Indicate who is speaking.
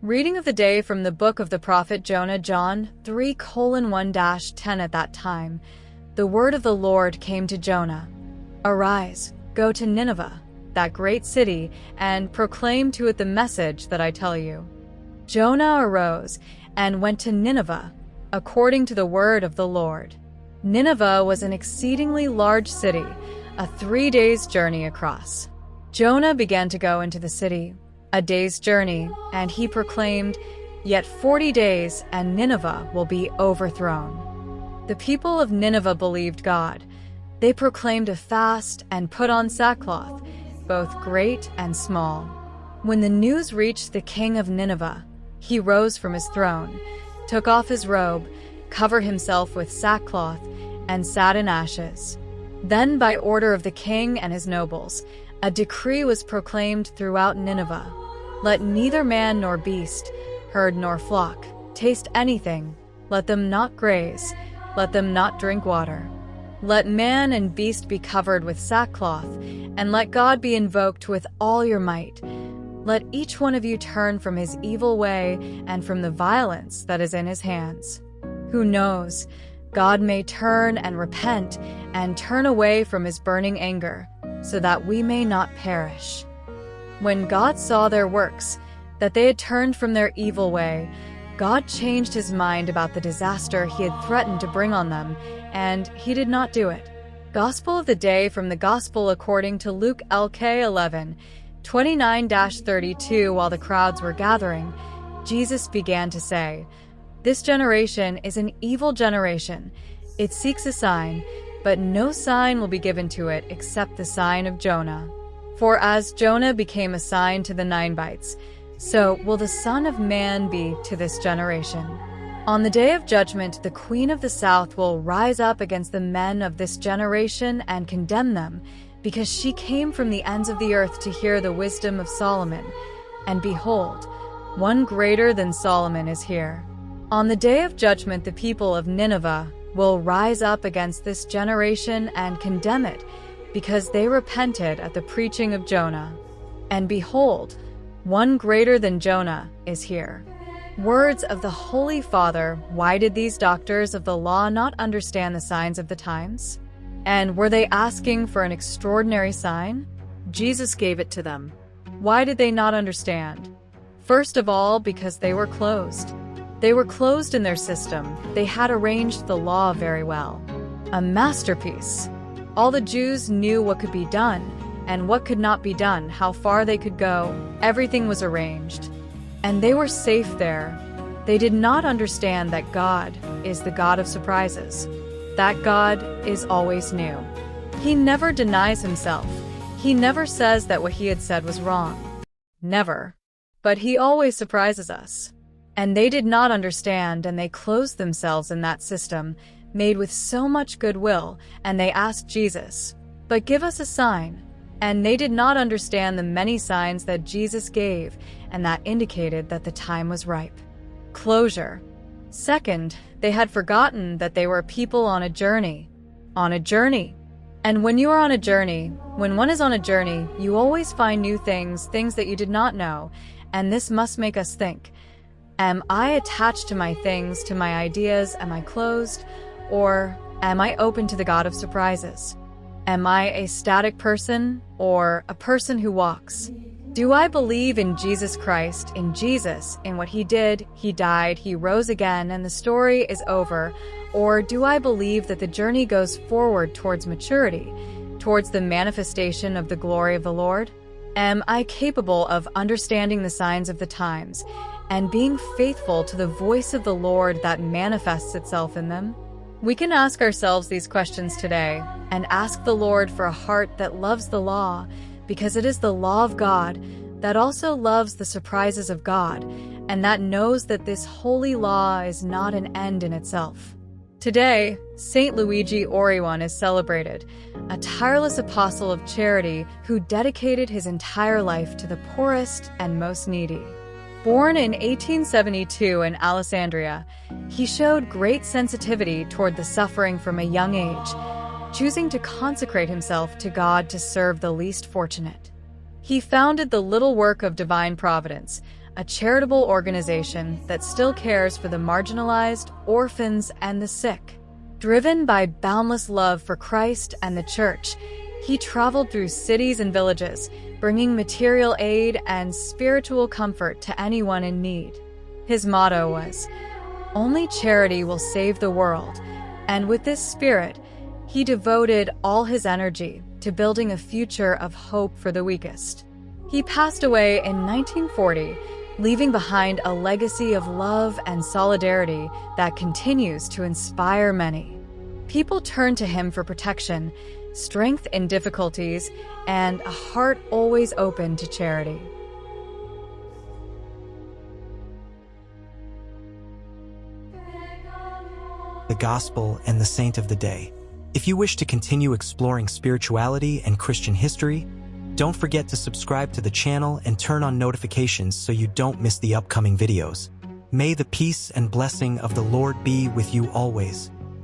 Speaker 1: Reading of the day from the book of the prophet Jonah, John 3:1-10. At that time, the word of the Lord came to Jonah. Arise, go to Nineveh, that great city, and proclaim to it the message that I tell you. Jonah arose and went to Nineveh, according to the word of the Lord. Nineveh was an exceedingly large city, a 3 days' journey across. Jonah began to go into the city, a day's journey, and he proclaimed, "Yet 40 days, and Nineveh will be overthrown." The people of Nineveh believed God. They proclaimed a fast and put on sackcloth, both great and small. When the news reached the king of Nineveh, he rose from his throne, took off his robe, covered himself with sackcloth, and sat in ashes. Then, by order of the king and his nobles, a decree was proclaimed throughout Nineveh. Let neither man nor beast, herd nor flock, taste anything. Let them not graze. Let them not drink water. Let man and beast be covered with sackcloth, and let God be invoked with all your might. Let each one of you turn from his evil way and from the violence that is in his hands. Who knows? God may turn and repent and turn away from his burning anger, so that we may not perish. When God saw their works, that they had turned from their evil way, God changed his mind about the disaster he had threatened to bring on them, and he did not do it. Gospel of the day from the Gospel according to Luke LK 11:29-32. While the crowds were gathering, Jesus began to say, "This generation is an evil generation. It seeks a sign, but no sign will be given to it except the sign of Jonah. For as Jonah became a sign to the Ninevites, so will the Son of Man be to this generation. On the day of judgment, the Queen of the South will rise up against the men of this generation and condemn them, because she came from the ends of the earth to hear the wisdom of Solomon. And behold, one greater than Solomon is here." On the day of judgment, the people of Nineveh will rise up against this generation and condemn it, because they repented at the preaching of Jonah. And behold, one greater than Jonah is here. Words of the Holy Father. Why did these doctors of the law not understand the signs of the times? And were they asking for an extraordinary sign? Jesus gave it to them. Why did they not understand? First of all, because they were closed. They were closed in their system. They had arranged the law very well. A masterpiece. All the Jews knew what could be done and what could not be done, how far they could go. Everything was arranged. And they were safe there. They did not understand that God is the God of surprises. That God is always new. He never denies himself. He never says that what he had said was wrong. Never. But he always surprises us. And they did not understand, and they closed themselves in that system, made with so much goodwill, and they asked Jesus, "But give us a sign." And they did not understand the many signs that Jesus gave, and that indicated that the time was ripe. Closure. Second, they had forgotten that they were people on a journey. On a journey. And when you are on a journey, when one is on a journey, you always find new things, things that you did not know, and this must make us think. Am I attached to my things, to my ideas? Am I closed? Or am I open to the God of surprises? Am I a static person or a person who walks? Do I believe in Jesus Christ, in Jesus, in what he did, he died, he rose again, and the story is over? Or do I believe that the journey goes forward towards maturity, towards the manifestation of the glory of the Lord? Am I capable of understanding the signs of the times and being faithful to the voice of the Lord that manifests itself in them? We can ask ourselves these questions today and ask the Lord for a heart that loves the law, because it is the law of God that also loves the surprises of God, and that knows that this holy law is not an end in itself. Today, Saint Luigi Orione is celebrated, a tireless apostle of charity who dedicated his entire life to the poorest and most needy. Born in 1872 in Alessandria, he showed great sensitivity toward the suffering from a young age, choosing to consecrate himself to God to serve the least fortunate. He founded the Little Work of Divine Providence, a charitable organization that still cares for the marginalized, orphans, and the sick. Driven by boundless love for Christ and the Church, he traveled through cities and villages, bringing material aid and spiritual comfort to anyone in need. His motto was, "Only charity will save the world," and with this spirit, he devoted all his energy to building a future of hope for the weakest. He passed away in 1940, leaving behind a legacy of love and solidarity that continues to inspire many. People turn to him for protection, strength in difficulties, and a heart always open to charity.
Speaker 2: The Gospel and the Saint of the Day. If you wish to continue exploring spirituality and Christian history, don't forget to subscribe to the channel and turn on notifications so you don't miss the upcoming videos. May the peace and blessing of the Lord be with you always.